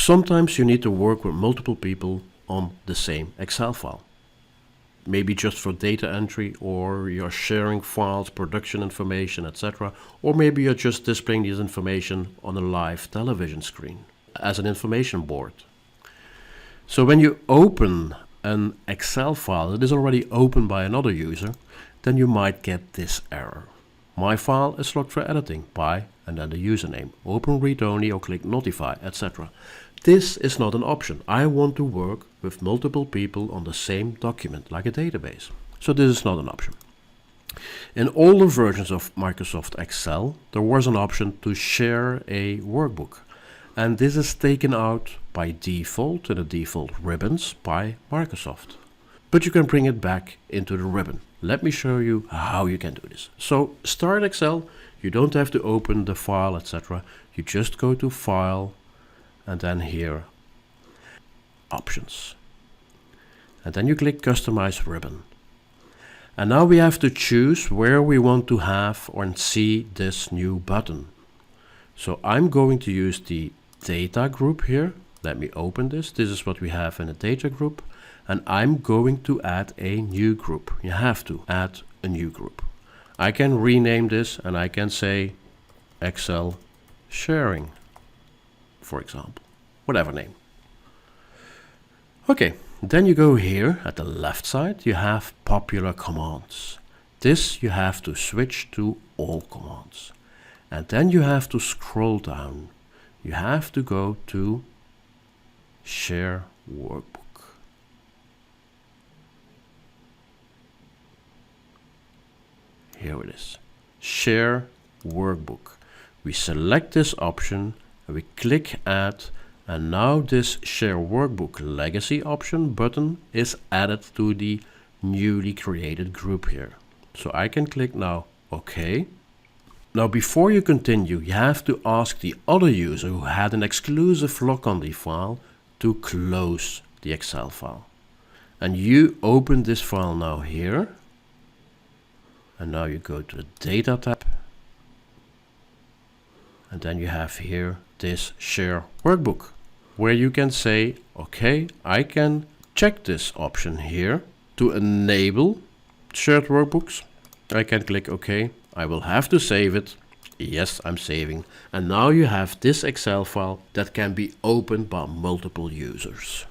Sometimes you need to work with multiple people on the same Excel file. Maybe just for data entry, or you're sharing files, production information, etc. Or maybe you're just displaying this information on a live television screen as an information board. So when you open an Excel file that is already opened by another user, then you might get this error. My file is locked for editing by, and then the username, open read only or click notify, etc. This is not an option. I want to work with multiple people on the same document, like a database. So this is not an option. In older versions of Microsoft Excel, there was an option to share a workbook. And this is taken out by default in the default ribbons by Microsoft. But you can bring it back into the ribbon. Let me show you how you can do this. So start Excel, you don't have to open the file, etc. You just go to File, and then here, Options. And then you click Customize Ribbon. And now we have to choose where we want to have or see this new button. So I'm going to use the data group here. Let me open this. This is what we have in a data group. And I'm going to add a new group. You have to add a new group. I can rename this and I can say Excel sharing, for example, whatever name. Okay, then you go here at the left side, you have popular commands. This you have to switch to all commands. And then you have to scroll down. You have to go to share workbook. Here it is, share workbook. We select this option and we click add, and now this share workbook legacy option button is added to the newly created group here. So I can click now OK. Now before you continue, you have to ask the other user who had an exclusive lock on the file to close the Excel file. And you open this file now here. And now you go to the Data tab. And then you have here this Share Workbook, where you can say, okay, I can check this option here to enable shared workbooks. I can click OK. I will have to save it. Yes, I'm saving. And now you have this Excel file that can be opened by multiple users.